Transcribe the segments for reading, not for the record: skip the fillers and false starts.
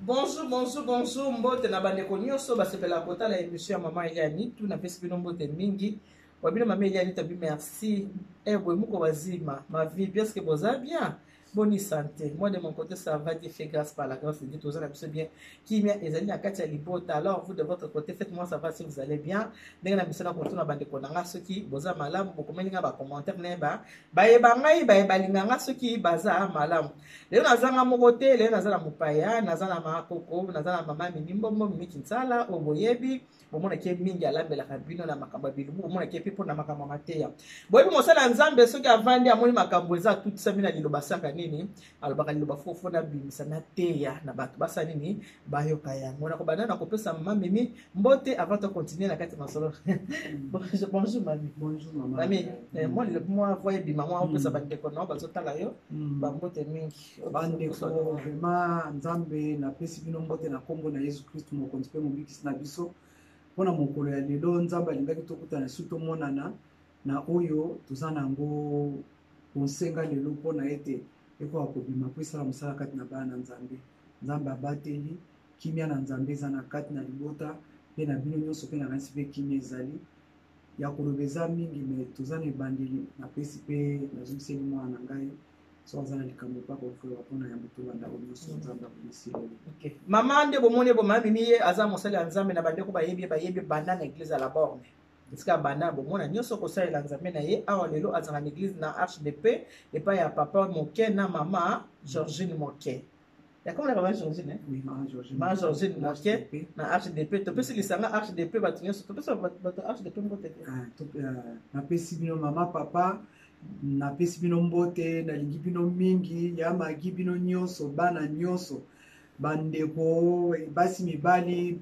Bonjour, bonjour, bonjour. Mbote na bande konyoso basepela kota la émission ya Maman Eliani tu na pesi bino mbote mingi. Wabino Maman Eliani tabi merci. Boy muko wazima. Ma vie bien, est-ce que vous allez bien? Bonne santé. Moi de mon côté ça va, Dieu fait grâce par la grâce de Dieu. Tous allez bien. Qui m'a ezali na kati ya libota. Alors vous de votre côté faites-moi savoir si vous allez bien. Ndenge na misala ko tuna bande konanga soki boza malamu bokomeli nga ba commentaire na ba yeba ngai ba yeba linganga soki baza malamu. Leo nazanga moko te, leo nazala mopaya, nazala makoko, nazala mama minimbo mo mikinsala oboyebi, bomona ke mingi alambelaka bino na makambo bilumu, bomona ke pipo na makambo mateya. Boyebi mosala nzambe soki avandi amoni makambo eza tout ça mina liloba saka nini, alobaka liloba fofo na bimisa na teya na bato basa nini, bayoka yango na kobana na kopesa mama mimi mbote avant de continuer na kati masolo. Bonjour mami. Bonjour maman. Mami, moi voyez bi maman on peut ça bande ko no bazotala yo, ba mbote mingi. Bande ko vraiment nzambe na pesi bino mbote na kombo na Yesu Kristo mokonzi pe mobikisi na biso pona mokolo ya lelo nzambe alingaki tokutana suto monana na oyo tozana ngo onsenga lelo pona ete eko akobima kwesala mosala kati na bana nzambe nzambe abateli kimia na nzambe eza na kati na libota pe na bino nyonso pe na kanisi pe kimia ezali ya kolobeza mingi me tozana ebandeli na pesi pe nazongiseli mwana na ngai so azana likambo pa ko fo wapona ya mutu banda ko nyuso nzamba kumisile. Okay. Mama ande bomone bo mami miye aza mosali nzambe na bande ko bayebi banda na église à la borne. Eska banda bomona nyoso ko sala nzambe na ye awa lelo azana na église na Arche de Paix et pa ya papa Moke na mama Georgine Moke. Ya comment la maman Georgine? Oui, maman Georgine. Maman Georgine Moke na Arche de Paix. To pesi lisanga Arche de Paix batunyo so to pesi bato Arche de Paix mbote. Na pesi bino mama papa na pesi bino mbote na lingi bino mingi ya magi bino nyonso bana nyonso bandeko basi mibali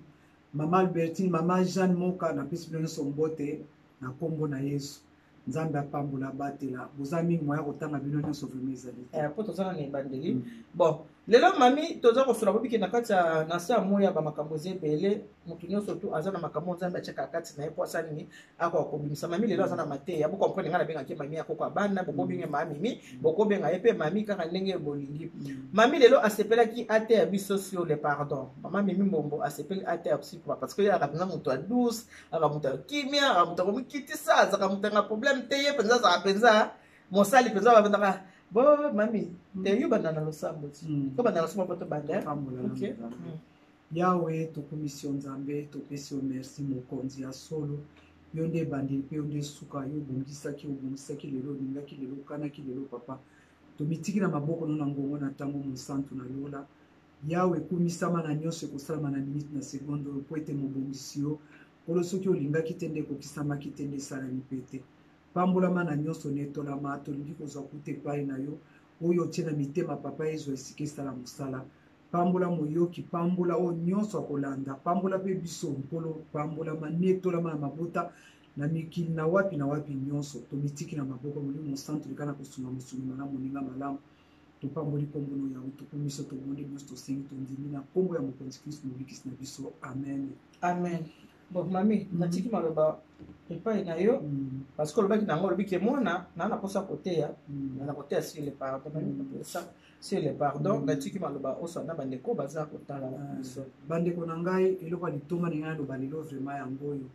mama Albertine mama Jeanne Moka na pesi bino nyonso mbote na kombo na Yesu nzambe apambola batela bozami moya kotanga bino nyonso vraiment ezali po tozana na ebandeli bon lelo mami toza kosula bobiki na kati ya na sa moya ba makambo ebele mutu nyonso tu aza na makambo nzambe acheka kati na ye po asala nini ako akobimisa mami lelo aza na mateya boko comprendre nga na bengaki mami akoko abana bokobinga mami mimi bokobenga ye mpe mami kaka ndenge bolingi mami lelo asepelaki ate ya biso sur le pardon mama mimi mbombo asepeli ate ya biso parce que ye akapenza moto ya douce aka moto ya kimia aka moto akomikitisa azaka moto anga problème te ye mpenza azaka mpenza mosali mpenza babendaka bo mami te yo banda na losambo ti ko banda na losambo poto banda OK yawe tokomisi nzambe topesi merci mokonzi ya solo yo nde bandi pe yo nde suka yo bongisaki lelo lingaki lelo kanaki lelo papa tomitiki na maboko na ngongo na tango mosantu na lola yawe kumisama na nyonso ekosalama na minute na seconde po ete mobongisi yo kolo soki olingaki te nde ekokisamaki te nde esalami pe te pambolama na nyonso netolama tolingi kozwa kuta epai na yo oyo otie na mitema papa ezwa esika esala mosala pambola moyoki pambola oyo nyonso akolanda pambola mpe biso mpolo pambolama netolama na mabota na mikili na wapi nyonso tomitiki na maboko molimo mosantu leka na kosunga mosungi na moninga malamu topamboli kombo no yawe tokomiso tobondi nyonso tosengi tondimi na kombo ya mokonzi kristo mobikisi na biso amen amen. Bon mami natiki maloba epai na yo parce que lobaki nango lobiki mwana na posa koteya na koteya sur le pardon ça sur le pardon natiki maloba oso na bandeko baza kotala biso bandeko na ngai eloko litoma ninga loba lelo vraiment yango oyo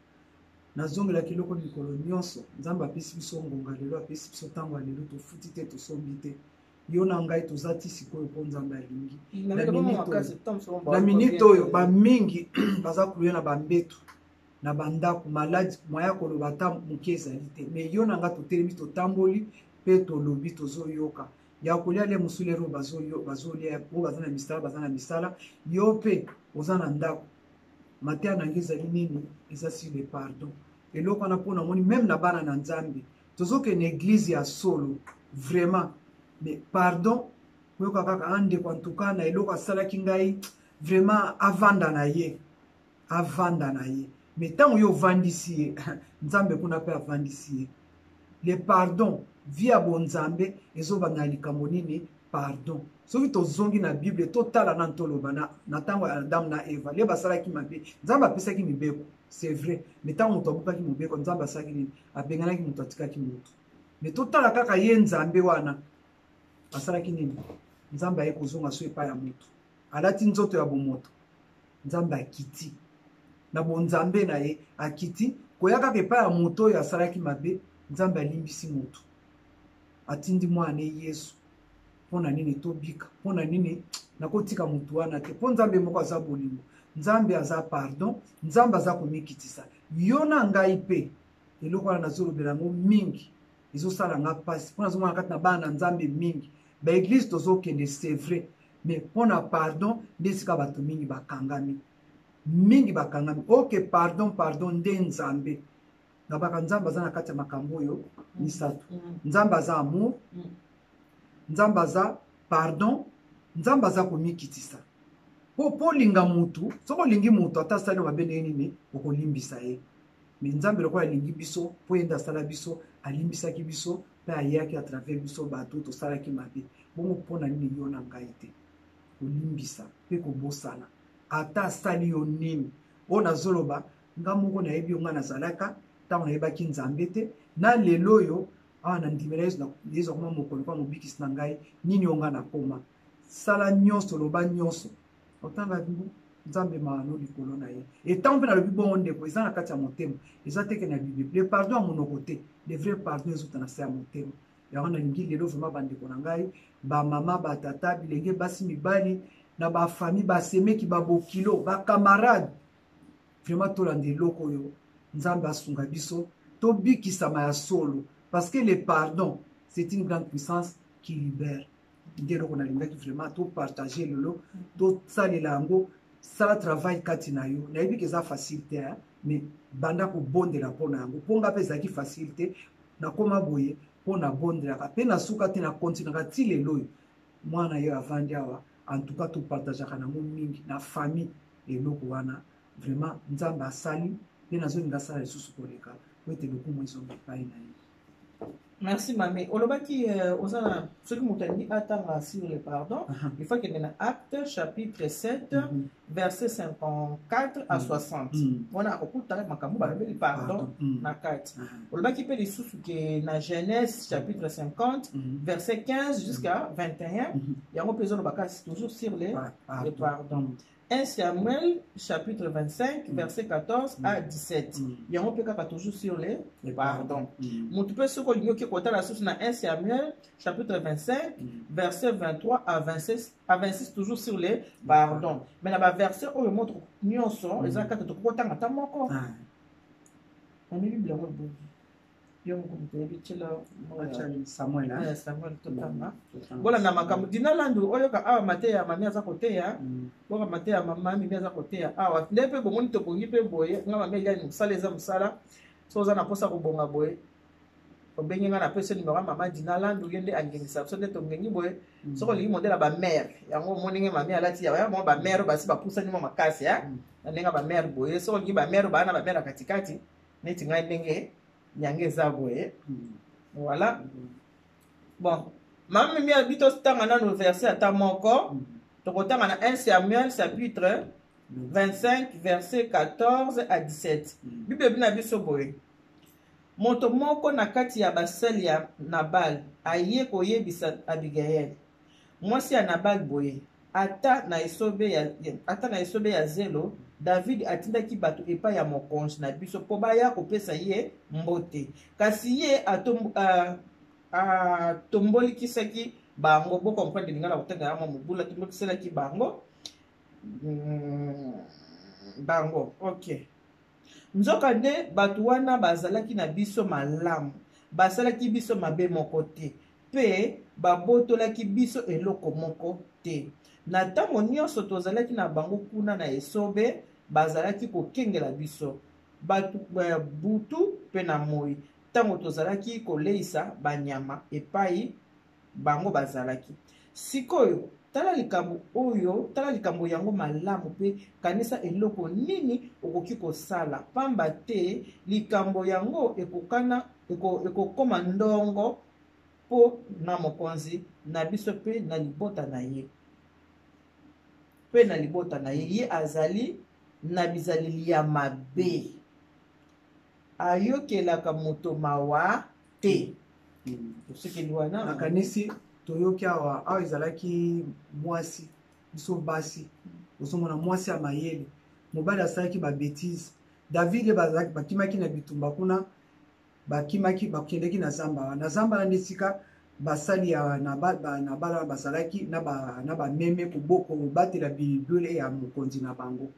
nazongela kiloko mikolo nyonso nzambe apesi biso ngonga lelo apesi biso ntango ya lelo tofuti te tosombi te yo na ngai toza ti sikoyo mpo nzambe alingi na minute oyo bamingi baza kolia na bambeto na bandako maladi moya koloba ata moke ezali te me yo na nga totelemi totamboli mpe tolobi tozoyoka ya kolia le mosulero bazolia po baza na misala yo mpe oza na ndako mateya na ngai ezali nini eza sur le pardon eloko wana mpo namoni meme na bana na nzambe tozokende eglize ya solo vraiment mais pardon oyoka kaka andeko antuka na eloko asalaki ngai vraiment avanda na ye mais ntango yo ovandisi ye nzambe kuna mpe avandisi ye le pardon via bonzambe ezobanda likambo nini pardon soki tozongi na bible totala na ntoloba na ntango ya adamu na eva le basalaki mabe nzambe apesaki mibeko c'est vrai mais ntango moto abukaki mobeko nzambe asalaki nini abenganaki moto atikaki moto mais totala kaka ye nzambe wana asalaki nini nzambe aye kozonga so epai ya moto alati nzoto ya bomoto nzambe akiti na bonzambe na ye akiti koya kaka epai ya moto oyo asalaki mabe nzambe alimbisi moto atindi mwana yesu mpona nini tobika mpona nini nakotika motu wana te mpo nzambe moko aza bolingo nzambe aza pardon nzambe aza komikitisa yo na ngai mpe eloko wana nazolobela yango mingi ezosala nga mpasi mpo nazomona kati na bana na nzambe mingi baeglise tozokende c'est vrai mais mpona pardon nde esika bato mingi bakangami ok pardon nde nzambe ngabaka nzambe aza na kati ya makambo oyo misato nzambe aza amour nzambe aza pardon nzambe aza komikitisa po olinga mutu soki olingi mutu ata asali mabe ndenge nini okolimbisa ye me nzambe lokola alingi biso mpo ye nde asala biso alimbisaki biso mpe ayaki a travers biso bato tosalaki mabe bongo mpona nini yo na ngai te kolimbisa mpe kobosana ata asali yo nini oyo nazoloba nga moko nayebi yo nga nazalaka ntango nayebaki nzambe te na lelo oyo awa na ndimela yesu akoma mokolo mpa mobikisi na ngai nini yo nga nakoma sala nyonso loba nyonso otanga nzambe maano likolo na ye etango mpe nalobi bongo ndeko eza na kati ya motema eza teke na bible le pardon ya monoko te le vrai pardon ezota na se ya motema yango nalingi lelo vraimen bandeko na ngai bamama batata bilenge basi mibali na bafamille basemeki babokilo bakamarade vraimen tolanda eloko oyo nzambe asunga biso tobikisama ya solo parce que le pardon c'est une grande puissance qui libère nde eloko nalingaki vraimen topartage lelo tosalela yango sala travail kati na yo nayebi ke eza facile te mais banda kobondela mpo na yango mpo nga mpe ezalaki facile te nakoma boye mpo nabondelaka mpe nasuka te nakontinaka ti lelo oyo mwana yo avandi awa en tout cas topartageaka nango mingi na famille eloko wana vraiment nzambe asali mpe nazolinga asala lisusu koleka po ete lokumu ezonga epai na ye. Merci Mamé. Olobaki osana celui qui m'a dit attendre sur le pardon. Il faut qu'il y ait un acte chapitre 7 verset 54 à 60. On a beaucoup de makambo le pardon na 4. Olobaki peut les sous que na Genèse chapitre 50 verset 15 jusqu'à 21. Il y a un peu de toujours sur le pardon. 1 Samuel chapitre 25 verset 14 à 17. Il y a un peu toujours sur les pardon. Mon tu peux se connaître que côté la source dans 1 Samuel chapitre 25 verset 23 à 26 toujours sur les pardon. Mais la verset où le montre nyonso les akata to ko tanga tamoko. On est bible on bon. Yo ko bitela Samuel Samuel to tanga. Bola na makambo dina landu oyo ka awa mate ya mami aza koteya. Boka mate ya mama mimi aza koteya awa ndepe bomoni to kongi pe boye nga mami ya musala eza musala. So za na posa ko bonga boye. Obengi nga na pese numéro mama dina landu yende angengisa so ndeto ngengi boye. So ko li modela ba mère yango moninge mami alati ya mo ba mère basi ba pusa ni mo makasi ya. Na nenga ba mère boye so ngi ba mère ba na ba mère katikati neti nga ndenge nyange za boye. Voilà. Bon, mami mi habito tanga na no verset ata moko. Tokotanga na 1 Samuel chapitre 25 verset 14 à 17. Bible bina biso boye. Moto moko na kati ya basali ya Nabal aye koyebisa Abigail. Mwasi ya Nabal boye. Ata na esobe ya zelo David atindaki bato epai ya mokonzi na biso po baya kopesa ye mbote. Kasi ye atombolikisaki bango bo comprendre lingala kotenga ya mobula tombolikisaki bango OK. Nzoka nde bato wana bazalaki na biso malamu basalaki biso mabe moko te pe babotolaki biso eloko moko te. Na ntango nyonso tozalaki na bango kuna na esobe bazalaki kokengela biso bato butu pe na moi ntango tozalaki koleisa banyama epai bango bazalaki. Sikoyo tala likambo yango malamu pe kanisa eloko nini okoki kosala pamba te likambo yango ekokoma ndongo po na mokonzi na biso pe na libota na ye. Pe na libota na ye azali na bizaleli ya mabe ayokelaka moto mawa te. Nakanisi toyoki awa ezalaki mwasi biso basi ozomona mwasi ya mayele mobali asalaki babétise David bakimaki na bitumba kuna bakendeki na zamba wana esika basali na bala bazalaki na bameme kobatela bilibele ya mokonzi na bango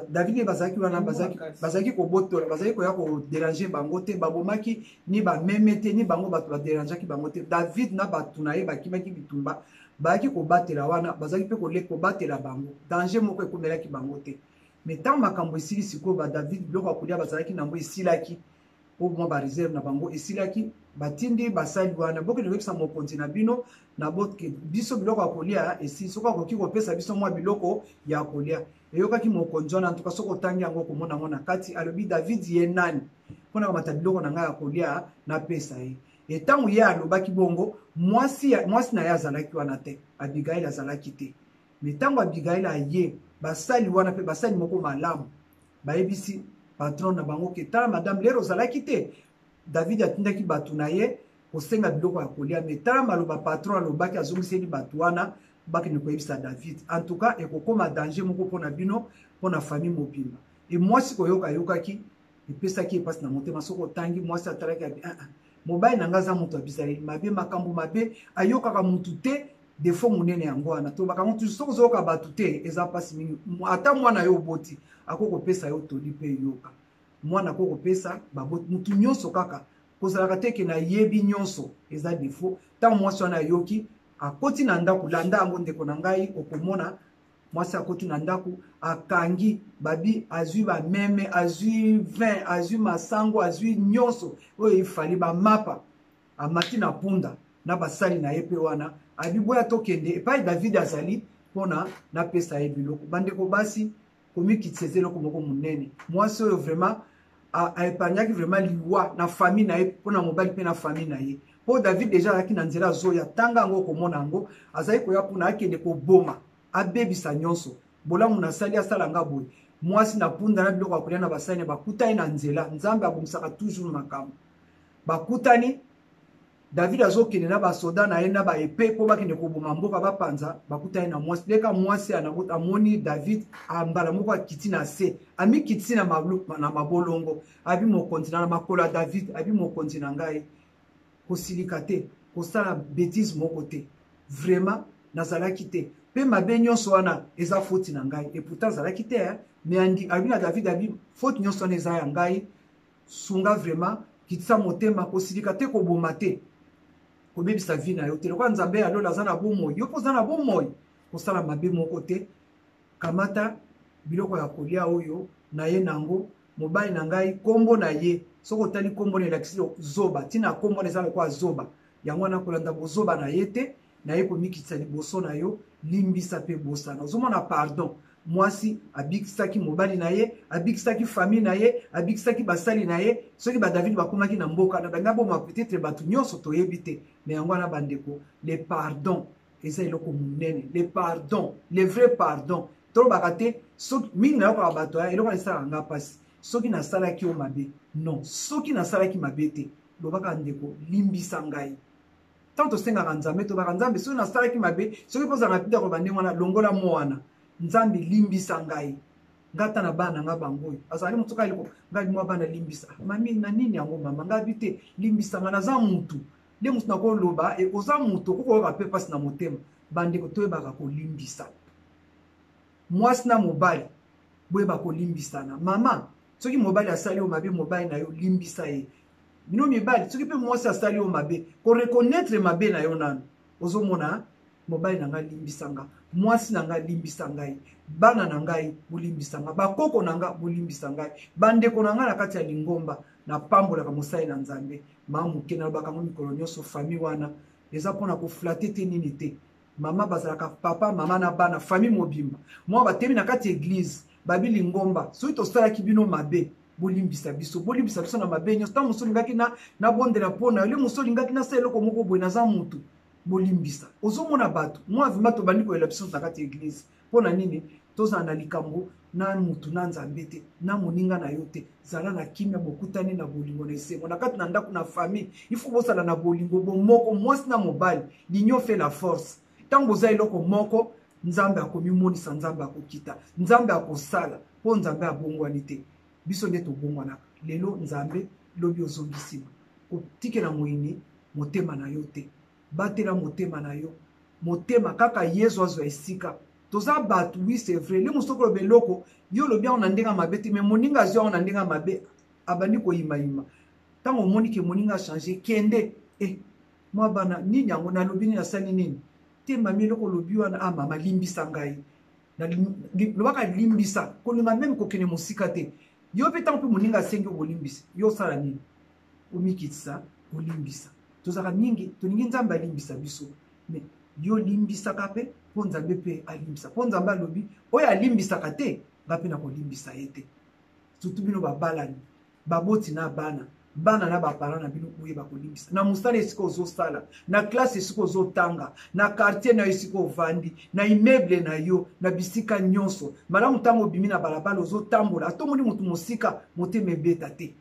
David bazalaki wana bazalaki kobotola bazalaki koya koderange bango te babomaki ni bameme te ni bango bato baderangeaki bango te David na bato na ye bakimaki bitumba bayaki kobatela wana bazalaki mpe kobatela bango danger moko ekomelaki bango te mais ntango makambo esili sikoyo David biloko ya kolia bazalaki nango esilaki po mwa bareserve na bango esilaki batindi basali wana bokende koyebisa mokonzi na bino na biso biloko ya kolia esili soki akoki kopesa biso mwa biloko ya kolia eyokaki mokonzi wana ntuka soki otangi yango komona yango na kati alobi David ye nani mpona komata biloko na ngai ya kolia napesa ye etango ye alobaki bongo mwasi na ye azalaki wana te Abigail azalaki te me ntango Abigail aye basali wana mpe basali moko malamu bayebisi patron na bango ke tala madame lero ozalaki te David atindaki bato na ye kosenga biloko ya kolia me tala maloba patron alobaki azongiseli bato wana bakende koyebisa David en tout cas ekokoma danger moko mpona bino mpona famille mobimba e mwasi koyoka-yokaki epesaki epasi na motema soki otangi mwasi atalaki abi mobali na ngai aza moto ya Bizaleli mabe makambo mabe ayokaka mutu te defo monene yango wana to bakango tu soki ozoyoka bato te eza mpasi mingi ata mwana yo oboti akoki kopesa yo toli mpe yoka mwana akoki kopesa mutu nyonso kaka kozalaka te ke nayebi nyonso eza defo ntango mwasi wana ayoki akoti na ndako landa yango ndeko na ngai okomona mwasi akoti na ndako akangi babi azwi bameme azwi vin azwi masango azwi nyonso oyo efali bamapa amati na punda na basali na ye mpe wana abiboya tokende epai David azali mpona napesa ye biloko bandeko basi komikitisa eza eloko moko monene mwasi oyo vraiment aepanyaki vraiment liwa na famille na ye mpona mobali mpe na famille na ye mpo David deja azalaki na nzela azoya tanga yango okomona yango azali koya mpona akende koboma abebisa nyonso bolamu nasali asala nga boye mwasi na punda na biloko ya kolia na basali bakutani na nzela nzambe abomisaka toujours makambo bakutani David azokende na basoda na ye na baepe mpo bakende koboma mboka bapanza bakutani na mwasi leka mwasi amoni David ambala moko akiti na se amikiti na mabolongo abi mokonzi na makolo ya David abi mokonzi na ngai kosilika te kosala bêtise moko te vraiment nazalaki te mpe mabe nyonso wana eza foti na ngai et pourtant azalaki te mais abi na David abi foti nyonso wana eza ya ngai sunga vraiment kitisa motema kosilika te koboma te kobebisa vi na yo te lokola nzambe alola aza na bomoi yo mpo oza na bomoi kosala mabe moko te kamata biloko ya kolia oyo na ye nango mobali na ngai kombo na ye soki otali kombo na elakisi zoba ntina kombo na eza lokola zoba yango wana kolanda bozoba na ye te na ye komikitisa liboso na yo limbisa mpe bosana ozomona pardon mwasi abikisaki mobali na ye abikisaki famille na ye abikisaki basali na ye soki David bakomaki na mboka na banga boma peut-être bato nyonso toyebi te mais yango wana bandeko le pardon eza eloko monene le pardon le vrai pardon tolobaka te soki mingi nayokaka bato ya eloko esalaka nga mpasi soki nasalaki yo mabe non soki nasalaki mabe te lobaka ndeko limbisa ngai ntango tosengaka nzambe tobaka nzambe soki nasalaki mabe soki mpozala na pita koba ndenge wana longola mo wana nzambe limbisa ngai ngata na bana nga bangoyo azali moto kaliko ngai mwa bana limbisa mami na nini yango mama ngabi te limbisa nga naza mutu nde mutu nakoloba oza mutu okokoyoka mpe mpasi na motema bandeko toyebaka kolimbisa mwasi na mobali boyeba kolimbisana mama soki mobali asali yo mabe mobali na yo limbisa ye bino mibali soki mpe mwasi asali yo mabe korekonetre mabe na yo nano ozomona mobali na ngai limbisa nga mwasi na ngai limbisa ngai bana na ngai bolimbisa nga bakoko na ngai bolimbisa ngai bandeko na ngai na kati ya lingomba na pambolaka mosali na nzambe maa moke na bakango mikolo nyonso famille wana eza mpona koflate te nini te mama bazalaka papa mama na bana famille mobimba mwa batemi na kati eglise babi lingomba soki tosalaki bino mabe bolimbisa biso na mabe nyonso ntango mosu olingaki na bondela mpona yo le mosu olingaki nasala eloko moko boye naza mutu bolimbisa ozomona bato mwa vima tobandi koyela biso na kati eglise mpona nini tozala na likambo na mutu na nzambe te na moninga na yo te zala na kimia bokutani na bolingo na esengo na kati na ndako na famille ifo bosala na bolingo bomoko mwasi na mobali l'union fait la force ntango boza eloko moko nzambe akomimonisa nzambe akokita nzambe akosala mpo nzambe abongwani te biso nde tobongwanaka lelo nzambe lobi ozongisima kotikela moyini motema na yo te batela motema na yo motema kaka yesu azwa esika toza bato oui c'est vrai le mosusu koloba eloko yo lobi yango na ndenge ya mabe te me moninga azwi yango na ndenge ya mabe abandi koyimayima ntango omoni ke moninga achange kende mwa bana nini yango nalobi nini nasali nini te mami eloko lobi wana mama limbisa ngai lobaka limbisa kolinga meme kokende mosika te yo mpe ntango mpe moninga asengi okolimbisa yo osala nini omikitisa olimbisa tozalaka mingi tolingi nzambe alimbisa biso me yo limbisaka mpe mpo nzambe mpe alimbisa mpo nzambe alobi oyo alimbisaka te nga mpe na kolimbisa ye te surtout bino babalani baboti na bana na bapara na bino oyeba kolimbisa na mosala esika ozosala na klase esika ozotanga na quartier na yo esika ovandi na immeuble na yo na bisika nyonso malamu ntango obimi na balabala ozotambola atomoni motu mosika motema ebeta te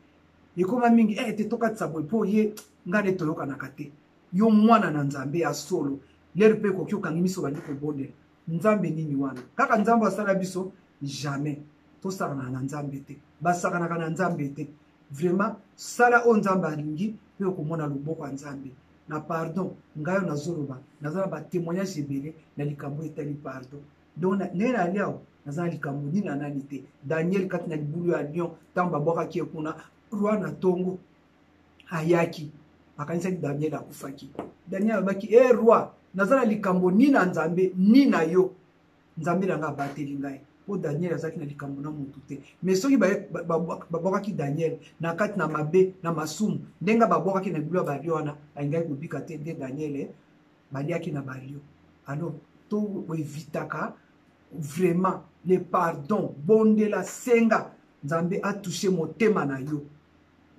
ekoma mingi te tokatisa boye mpo ye nga nde toyokanaka te yo mwana na nzambe ya solo lere mpe ekoki okangi miso bandi kobondela nzambe nini wana kaka nzambe asala biso jamais tosakanaka na nzambe te basakanaka na nzambe te vraiment sala oyo nzambe alingi mpe okomona loboko ya nzambe na pardon ngai oyo nazoloba naza na batémoignage ebele na likambo etali pardon donc ndenge nali awa naza na likambo nini na nani te daniel kati na libulu ya lion ntango babwakaki ye kuna roi na ntongo ayaki akanisaki daniel akufaki daniel alobaki roi naza na likambo ni na nzambe ni na yo nzambe na nga abateli ngai mpo daniel azalaki na likambo na motu te mais soki babwakaki daniel na kati na mabe na masumu ndenge babwakaki na libulu ya balio wana alingaki kobika te nde daniel baliaki na balio alors toevitaka vraiment le pardon bondela senga nzambe atouche motema na yo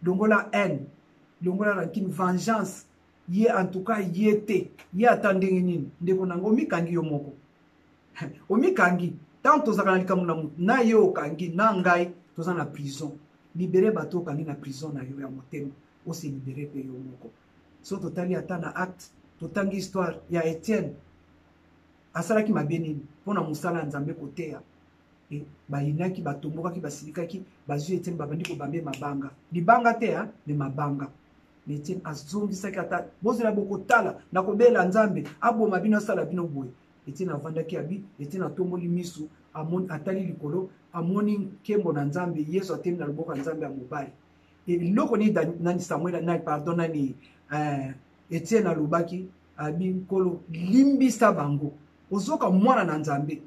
longola haine longola rancune vengeance ye en tout cas ye te ye ata ndenge nini ndeko nango omikangi yo moko omikangi tant tozalaka na likambo na motu na ye okangi na ngai toza na prison libere bato okangi na prison na yo ya motema ose libere mpe yo moko so totali ata na acte totangi histoire ya Etienne asalaki mabe nini mpo na mosala ya nzambe koteya bayinaki batombokaki basilikaki bazwi Etienne babandi kobambe mabanga libanga te me mabanga me Etienne azongisaki ata bozela bokotala na kobela nzambe aboma bino asala bino boye Etienne avandaki abi Etienne atomboli misu atali likolo amoni nkembo na nzambe yesu atemi na loboko ya nzambe ya mobali eloko nani Samuel nani pardon nani Etienne alobaki abi nkolo limbisa bango ozoka mwana na nzambe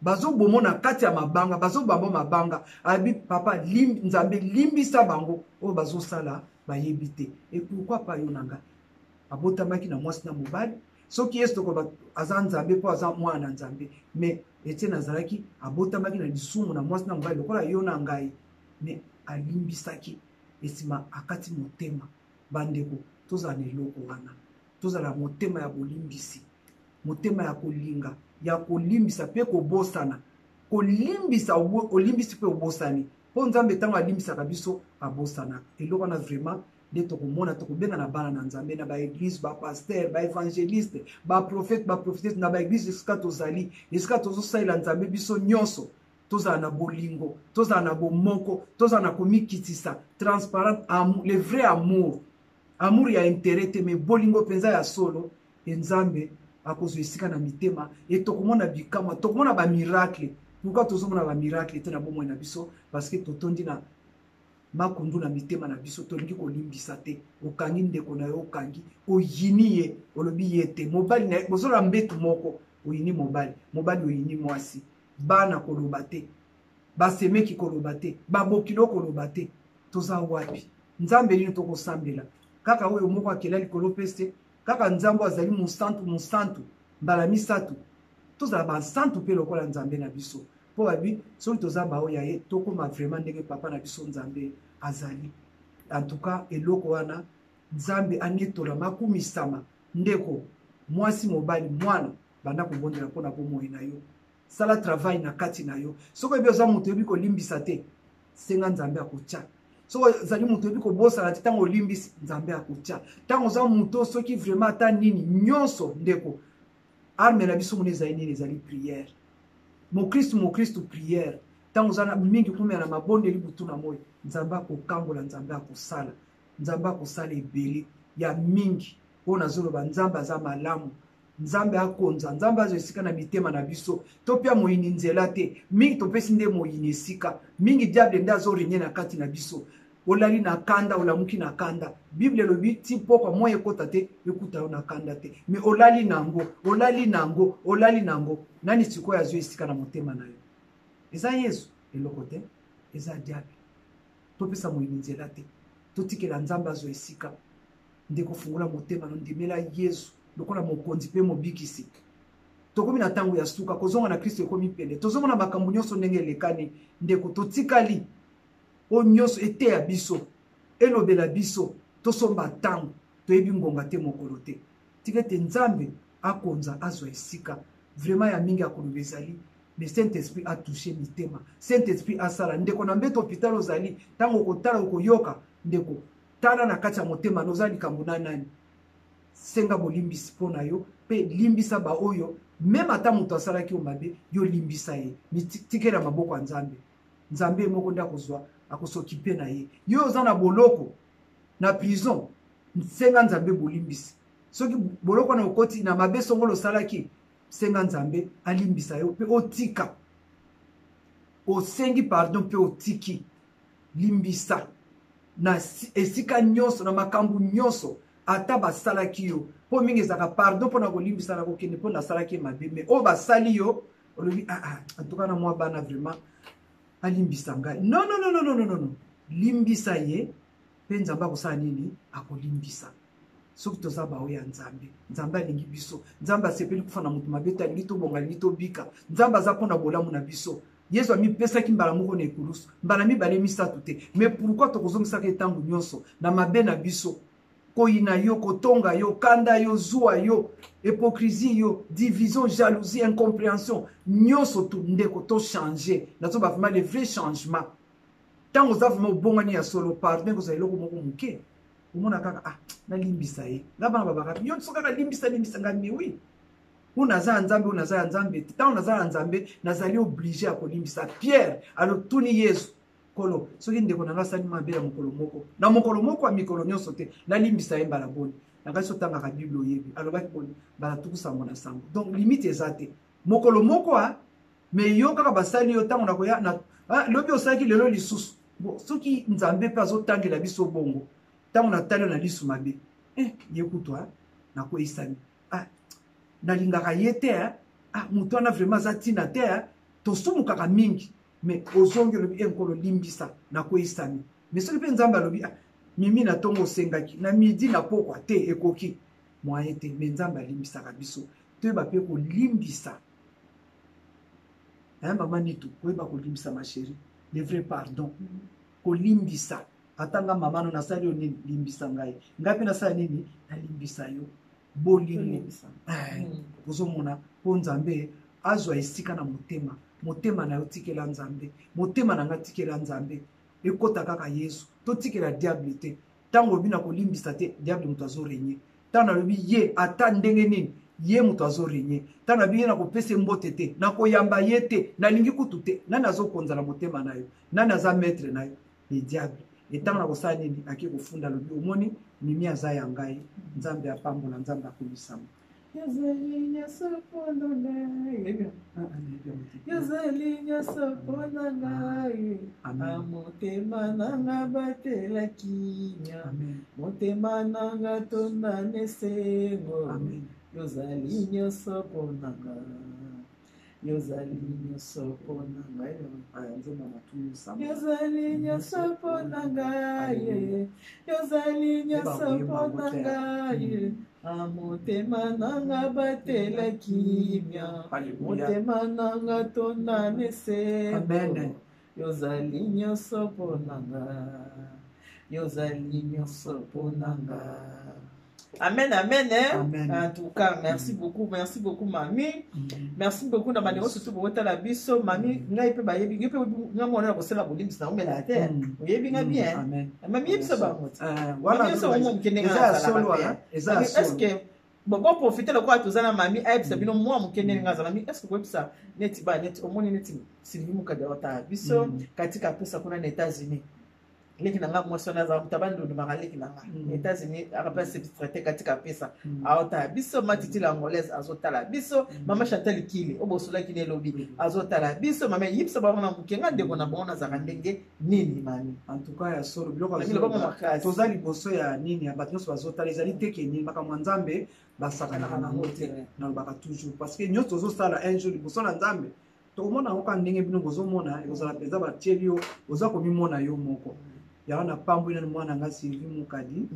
bazobomo na kati ya mabanga bazobamba mabanga abi papa nzambe limbisa bango oyo bazosala bayebi te et pourquoi pas yo nanga abotamaki na mwasi na mobali soki yesu tokoba aza nzambe mpo aza mwana na nzambe mais Etienne azalaki abotamaki na lisumu na mwasi na mobali lokola yo na ngai mais alimbisaki esima akati motema bandeko tozala na eloko wana tozala motema ya bolimbisi motema ya kolinga ya kolimbisa mpe kobosana kolimbisa olimbisi mpe obosani mpo nzambe ntango alimbisaka biso abosanaka eloko wana vraiment nde tokomona tokobenga na bana na nzambe na baeglise bapaster baevangeliste baprofete na baeglise esika tozali esika tozosalela nzambe biso nyonso tozala na bolingo tozala na bomoko tozala na komikitisa transparent le vrai amour ya intérêt te me bolingo mpenza ya solo nzambe akozwa esika na mitema e tokomona bikamwa tokomona bamiracle pourquoi tozomona bamiracle te na bomoi na biso parce que totondi na makundu na mitema na biso tolingi kolimbisa te okangi ndeko na yo okangi oyini ye olobi ye te mobali na bozola mbetu moko oyini mobali oyini mwasi bana koloba te basemeki koloba te babokilo koloba te toza wapi nzambe lino tokosambela kaka oyo moko akela likolo peste kaka nzambo azali musantu mbala misato tozala basantu mpe lokola nzambe na biso mpo babi soki toza baoya ye tokoma vraiment ndenge papa na biso nzambe azali en tout cas eloko wana nzambe anetola makumisama ndeko mwasi mobali mwana banda kobondela mpona bomoi na yo sala travail na kati na yo soki oyebi oza moto oyebi kolimbisa te senga nzambe akotya soki ozali moto oyebi kobosana te ntango olimbisi nzambe akotya ntango oza moto soki vraiment ata nini nyonso ndeko arme na biso mona ezali nini ezali prière mokristu prière ntango oza mingi kumela na mabondeli butu na moi nzambe akokangola nzambe akosala nzambe akosala ebele ya mingi oyo nazoloba nzambe aza malamu nzambe akonza nzambe azo esika na mitema na biso to pia moyini nzela te mingi topesi nde moyini esika mingi diable nde azorenye na kati na biso olali na kanda olamuki na kanda bible elobi ti pokwa mwa ekota te ekuta yo na kanda te me olali nango nani sikoyo azwi esika na motema na yo eza yesu eloko te eza diable topesa moyini nzela te totikela nzambe azo esika nde kofungula motema no ndimela yesu lokola mokonzi mpe mobikisi tokomi na ntango ya suka kozonga na kristo ekomi pene tozomona makambo nyonso ndenge elekani ndeko totikali o nyonso ete ya biso elobela biso tosomba ntango toyebi ngonga te mokolo te tika ete nzambe akonza azwa esika vraiment ya mingi akoloba ezali mais Saint-Esprit a touché mitema Saint-Esprit asala ndeko na mbeto hôpital ozali ntango okotala okoyoka ndeko tala na kati ya motema noza likambo na nani senga bolimbisi mpo na yo mpe limbisa baoyo meme ata moto asalaki yo mabe yo limbisa ye mitikela maboko ya nzambe nzambe moko nde akosokipe na ye yo oza na boloko na prison senga nzambe bolimbisi soki boloko na okoti na mabe songolo osalaki senga nzambe alimbisa yo mpe otika osengi pardon mpe otiki limbisa na esika nyonso na makambo nyonso ata basalaki yo mpo mingi ezaka pardon mpo na kolimbisa na kokende mpo nasalaki mabe me oyo basali yo olobi antuka na mwa bana vraiment alimbisa ngai non limbisa ye mpe nzambe akosala nini akolimbisa soki toza baoyo ya nzambe nzambe alingi biso nzambe asepeli kufa na moto mabe te alingi tobonga alingi tobika nzambe aza mpo na bolamu na biso yesu amipesaki mbala moko na ekulusu mbala mibale misato te mais pourkui tokozongisaka ntango nyonso na mabe na biso koyina yo kotonga yo kanda yo zuwa yo hypocrisie yo division jalousie incompréhension nyonso tu ndeko tochange nazoba vraiment le vrai changement ntango oza vraiment obongani ya solo pardon kozala eloko moko moke omona kaka nalimbisa ye nga bana babaka yo so kaka limbisa ngami wi oyo naza ya nzambe oyo naza ya nzambe te ntango naza ya nzambe nazali oblige ya kolimbisa pierre alotuni yesu kolo soki ndeko na nga asali mabe ya mokolo moko na mokolo moko ya mikolo nyonso te nalimbisa ye mbala boni nakasi otangaka bible oyebi alobaki boni mbala tuku sango na sango donc limite eza te mokolo moko me yo kaka basali yo ntango nakoya lobi osalaki lelo lisusu soki nzambe mpe azotangela biso bongo ntango natali yo na lisu mabe ye kutwa nakoyisami nalingaka ye te moto wana vraiment aza ntina te tosumukaka mingi mais ozongi olobi nkolo limbisa nakoyisami mais soki mpe nzambe alobi mimi na ntongo osengaki na midi na pokwa te ekoki moye te mais nzambe alimbisaka biso toyeba mpe kolimbisa mama nitu koyeba kolimbisa ma chérie le vrai pardon kolimbisa atanga mama no nasali yo nini limbisa ngai ngai mpe nasala nini nalimbisa yo bolingo ozomona mpo nzambe azwa esika na motema na yo tikela nzambe motema na nga tikela nzambe ekota kaka yesu totikela diable te ntango obi na kolimbisa te diable moto azorenye ntango nalobi ye ata ndenge nini ye moto azorenye ntango nabi ye na kopesa mbote te na koyamba ye te nalingi kutu te nani azokonza na motema na yo nani aza maître na yo le diable etango na kosala nini ake kofunda lobi omoni mimi aza ya ngai nzambe apambola nzambe akomisama yazali nyonso mpona ngai yazali nyonso mpona ngai motema nanga batela kimia motema nanga tonda nesengo yozali nyonso mpona ngai yozali nyonso mpona ngai yozali nyonso mpona ngai yozali nyonso mpona ngai motema nanga batela kimia motema nanga tonda nesengo yozali nyonso mpona ngai yozali nyonso mpona ngai. Amen, amen, Amen. En tout cas, merci beaucoup, mamie. Merci beaucoup, na banero surtout pour votre labiso, mamie. Ngai pe ba yebi, pe nga mona ko sala bolim sa ngela la terre. Yebi nga bien. Amen. Mamie yebi sa ba mot. Voilà. Mamie so mo mkene nga solo. Est-ce que bon bon profiter le quoi tozana mami ayebisa bino moi mokende ngaza mami est-ce que koyebisa neti ba neti omoni neti Sylvie Mukada ota biso katika pesa kuna na États-Unis leki nanga mwasi naza mutabando ndumaka leki nanga États-Unis akapa se traité katika pesa aota biso matiti la angolaise azotala biso mama Chantal Kile obosola kine lobi azotala biso mama yipsa ba mona mukenga ndeko na bona za ndenge nini mami en tout cas ya solo biloko azotala tozali boso ya nini abatinso bazotala ezali teke nini makamwa nzambe basakana na ngote na baka toujours parce que nyos tozosala un jour boso na nzambe tokomona ngo ka ndenge bino bozomona ekozala peza batieli yo oza komimona yo moko ya wana pambo ina mwana nga Sylvie Mukadi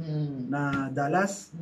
na Dallas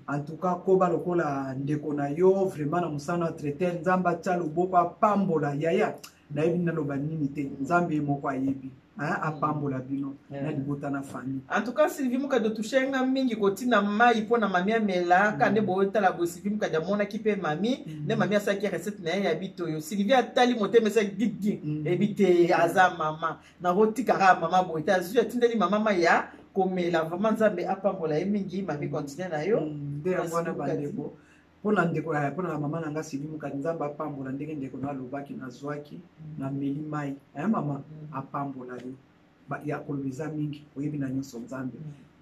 en tout cas koba lokola ndeko na yo vraiment na musana traiter nzamba talo bopa pambola yaya na yebi na loba nini te nzambe moko ayebi apambola bino na libota na famille en tout cas Sylvie Mukadi tushenga mingi kotina mai pona mami amela kande boyota la bo Sylvie Mukadi mona kipe mami ne mami asaki recette na ya bito yo Sylvie atali moteme sa gigi ebite aza mama na rotika ka mama boyota zu atindeli mama maya komela vraiment nzambe apambola mingi mami continue na yo de ngwana bandeko pona ndeko ya pona mama nanga Sylvie Mukadi nzamba apambola ndenge ndeko na lobaki na zwaki na meli mai mama apambola yo ba ya kolbiza mingi oyebi na nyonso nzambe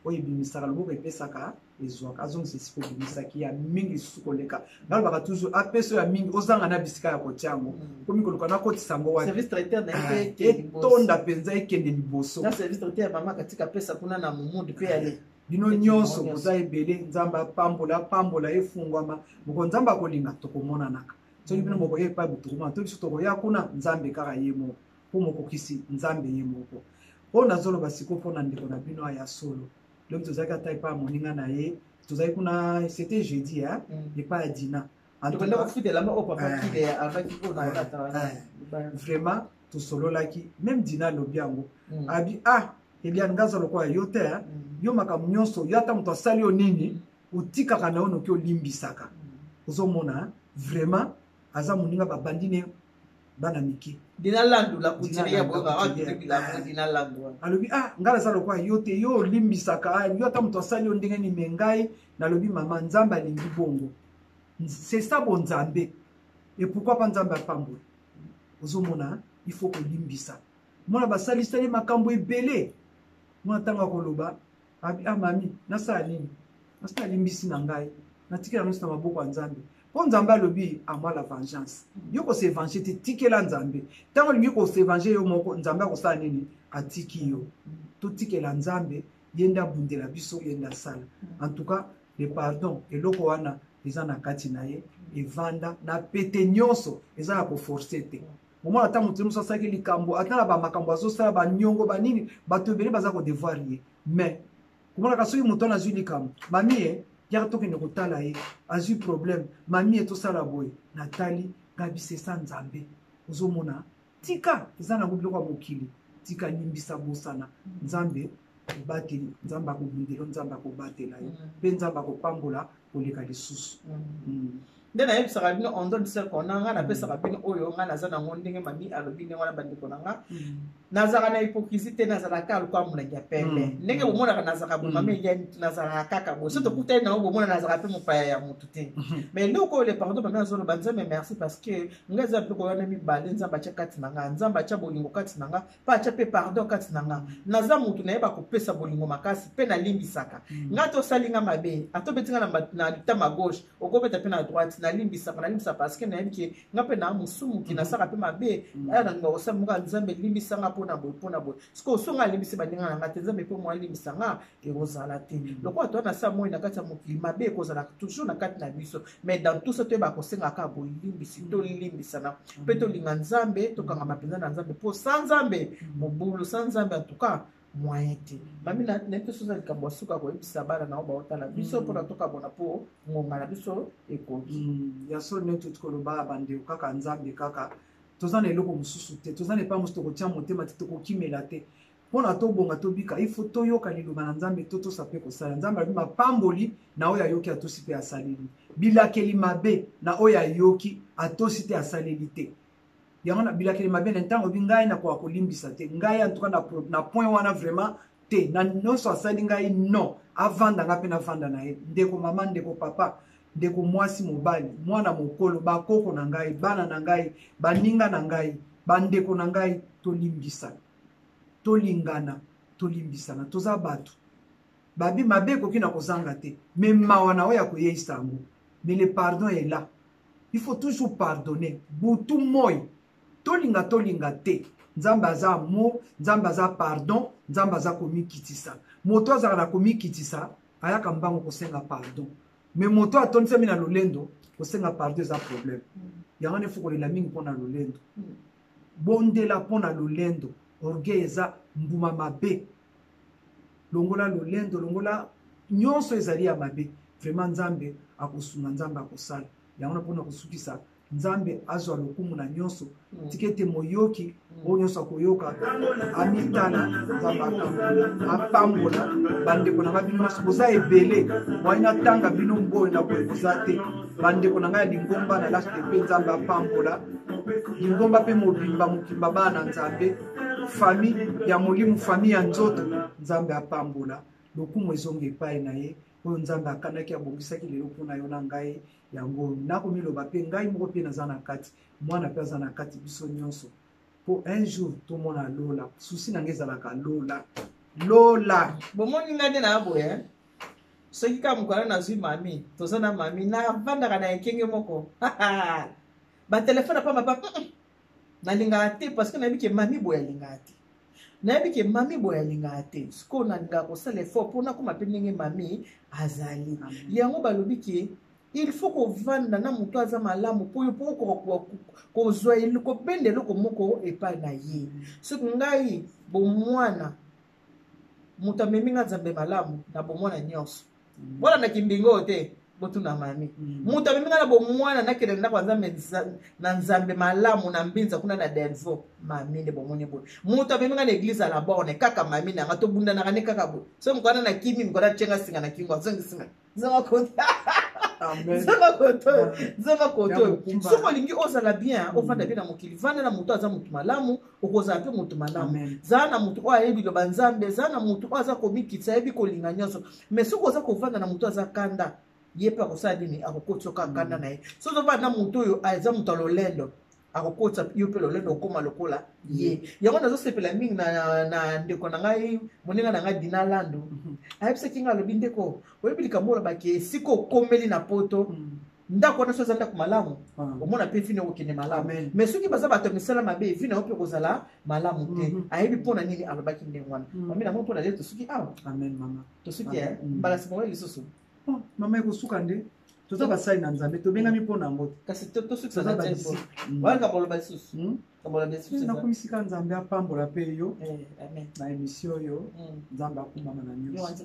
oyebi misaka loboko epesaka ezwaka azongisa siko bimisaki ya mingi sukoleka nalobaka toujours apeso ya mingi ozanga na bisika ya kotiango komi koluka na kotisa ngo wapi service traiteur na etonda penza ekende liboso na service traiteur ya mama katika pesa kuna na mumundi pe yale bino nyonso koza ebele nzamba pambola efungwama moko nzamba kolinga tokomonanaka soki bino moko epa butukuma to biso tokoya kuna nzambe kaka ye moko po mokokisi nzambe ye moko po nazoloba siko mpona ndeko na bino ya solo loki tozalaki ata epa moninga na ye tozali kuna c'était jeudi epa ya dina vraiment tosololaki même dina alobi yango abi Eliane ngaza lokola yo te yo makambo nyonso yo ata moto asali yo nini otikaka na yo noki olimbisaka ozomona vraiment aza moninga babandine bana miki dina landu la kutiria boga dina landu alobi ngala za lokola yo te yo olimbisaka yo ata moto asali yo ndenge ni mengai nalobi mama nzamba alingi bongo c'est ça bon nzambe et pourquoi pas nzamba apambola ozomona il faut kolimbisa mona basalisali makambo ebele mwana tanga koloba abi mami nasala nini nasala limbisi na ngai natikela nyonso na maboko ya nzambe po nzambe alobi amwa la vengeance yo kose venger te tikela nzambe ntango olingi kose venger yo moko nzambe akosala nini atiki yo totikela nzambe ye nde abundela biso ye nde asala en tout cas le pardon eloko wana eza na kati na ye evanda na pete nyonso eza ya koforce te momona ata moto mosusu asalaki likambo ata na bamakambo azosala banyongo banini bato ebele baza kodevoir ye mais komonaka soki moto wana azwi likambo mami ye yaka tokende kotala ye azwi problème mami ye tosala boye natali ngabi sesa nzambe ozomona tika eza nango biloko ya mokili tika limbisa bosana nzambe obateli nzambe akobundela nzambe akobatela yo mpe nzambe akopambola koleka lisusu nde nayebisaka bino ondo diseko na nga napesaka bino oyo nga naza nango ndenge mami alobi ndenge wana bandeko na nga nazalaka na hypocrisie te nazalaka aluka molangi ya pembe ndenge bomonaka nazalaka boye mami eyani nazalaka kaka boye so tokutani nango bomona nazalaka mpe mopaya ya motu te mais eloko oyo le pardon mami azoloba nzambe merci parce que nga eza biloko wana mibale nzambe atya kati na nga nzambe atya bolingo kati na nga mpe atya mpe pardon kati na nga naza motu nayeba kopesa bolingo makasi mpe nalimbisaka nga tosali nga mabe atobeti nga na litama gauche okobeta mpe na droite nalimbisa parce que nayebi ke nga mpe na mosumuki nasaka mpe mabe aya nalinga kosala moka nzambe limbisanga mpona boye siko osonga alimbisi baninga na nga te nzambe mpe mwa alimbisanga ekozala te lokola toa nasala moi na kati ya mokili mabe ekozala toujours na kati na biso mais dans tout ça toyeba kosengaka boye limbisi tolimbisana mpe tolinga nzambe tokangama mpenza na nzambe mpo sa nzambe mobulu sa nzambe en tout cas moyen te mami nayebi soza likambo ya suka koyebisa bana nao baotala biso mpona tokabona mpo ngonga na biso ekoki ya solo neti tukoloba bandeko kaka nzambe kaka toza na eloko mosusu te toza na epa mosusu tokotia motema te tokokimela te mpona tobonga tobika ifo toyoka liloba na nzambe totosa mpe kosala nzambe alobi mapamboli na oyo ayoki atosi mpe asaleli bilakeli mabe na oyo ayoki atosi te asaleli te yango na bilakeli mabe na ntango bi ngai nakoka kolimbisa te ngai en tout cas na point wana vraiment te na nyonso asali ngai non avanda nga mpe navanda na ye ndeko mama ndeko papa ndeko mwasi mobali mwana mokolo bakoko na ngai bana na ngai baninga na ngai bandeko na ngai tolimbisana tolingana tolimbisana toza bato babi mabe ekoki na kozanga te mais mawa na oyo ya koyeisa yango mais le pardon est là il faut toujours pardonner butu moi tolinga te nzambe aza amour nzambe aza pardon nzambe aza komikitisa moto azaka na komikitisa ayaka mbango kosenga pardon mais moto atondisami na lolendo kosenga pardon eza problème yango nde fokolela mingi mpo na lolendo bondela mpo na lolendo orgueil eza mbuma mabe longola lolendo longola nyonso ezali ya mabe vraiment nzambe akosunga nzambe akosala yango na mpona kosukisa nzambe azwa lokumu na nyonso tika ete moyoki oyo nyonso akoyoka amitala nzambe apambola bandeko na ngai bino nyonso boza ebele mwai natanga bino mboyo na boye koza te bandeko na ngai ya lingomba na laste mpe nzambe apambola lingomba mpe mobimba mokimba bana na nzambe famille ya molimo famille ya nzoto nzambe apambola lokumu ezonga epai na ye oyo nzambe akandaki abongisaki lelo mpona yo na ngai yango nakomiloba mpe ngai moko mpe naza na kati mwana mpe aza na kati biso nyonso mpo un jour tomona lola susi na ngai ezalaka lola bomoni ngai nde na boye soki kaka mokwana nazwi mami toza na mami navandaka na ekenge moko batelefone apamba pa nalingaka te parce que nayebi ke mami boye alingaka te nayebi ke mami boye alingaka te sikoyo nalingaka kosala effort mpona koma mpe ndenge mami azali yango balobi ke il faut kovanda na moto aza malamu mpo yo mpo kozwa kobenda eloko moko epai na ye soki ngai bomwana moto amemi nga nzambe malamu na bomwana nyonso wana na kimbingo te botuna mami moto amemi nga na bomwana nakende ndako nzambe na nzambe malamu na mbinza kuna na denvo mami nde bomoni boye moto amemi nga na eglise ala borne kaka mami nanga tobundanaka ne kaka boye so mokwana na kimi mokwana tyenga singa na kingo azongisinga zonga kota zonga koto soki olingi ozala bien ovanda bien na mokili vanda na moto aza motu malamu okozala mpe motu malamu zala na motu oyo ayebi loba nzambe zala na motu oyo aza komikitisa ayebi kolinga nyonso mais soki oza kovanda na moto aza kanda ye mpe akosala nini akokotisa oka kanda na ye soki ozovanda na moto oyo aza moto ya lolendo akokotisa yo mpe lolendo okóma lokola ye yango nazosepela mingi na ndeko na ngai moninga na ngai dina lando ayebisaki ngai alobi ndeko oyebi likambo olobaki esika okomeli na poto ndako wana so eza ndako malamu omona mpe vino okokende malamu mais soki baza bato ya misala mabe vino yo mpe kozala malamu te ayebi mpona nini alobaki ndenge wana mami nango mpona lie tosuki awa tosuki mbala nsima oyo lisusu mama ekosuka nde toza basali na nzambe tobengami mpo na yango kasi tosukisa na tempo wana kaboloba lisusu nakomisika nzambe apambola mpe yo na émission oyo nzambe akumama na nyonso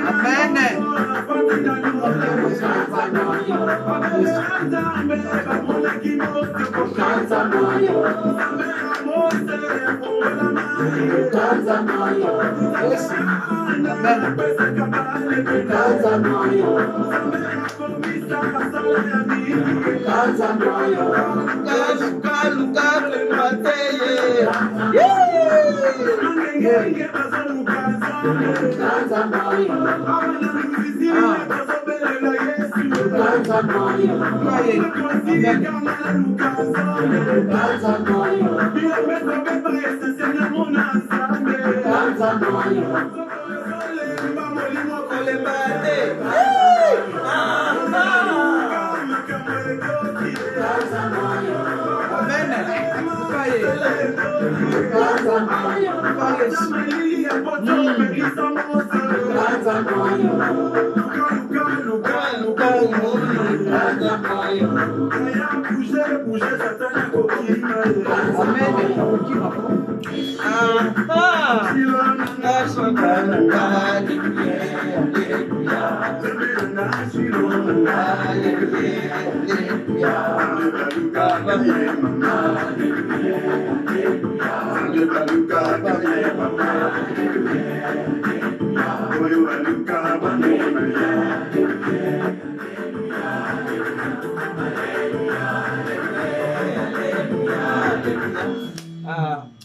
Amen.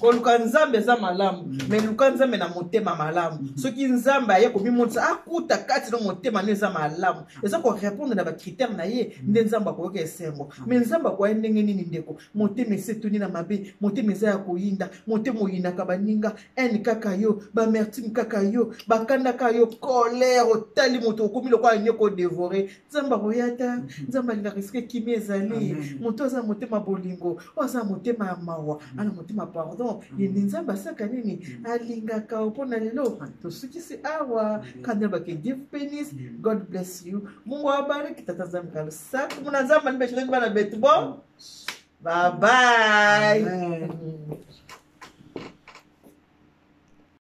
koluka nzambe za malamu me luka nzambe na motema malamu soki nzambe aye komimonisa akuta kati no motema no eza malamu eza korépondre na bakritère na ye nde nzambe akoyoka esengo me nzambe akoya ndenge nini ndeko motema esetuni na mabe motema eza ya koyinda motema oyindaka baninga ene kaka yo bamertime kaka yo bakandaka yo colère otali moto okomi lokola nyoko odevore nzambe akoya ta nzambe alingaka esike kimi ezali moto aza motema bolingo oyo aza motema ya mawa ana motema pardon yende nzambe asaka nini alingaka mpona lelo tosukisi awa kandela bake Dieu pénisse. God bless you. Mungu awabariki tata nzambe kalusaku muna nzambe nibeshiriki bana betu bo bye bye.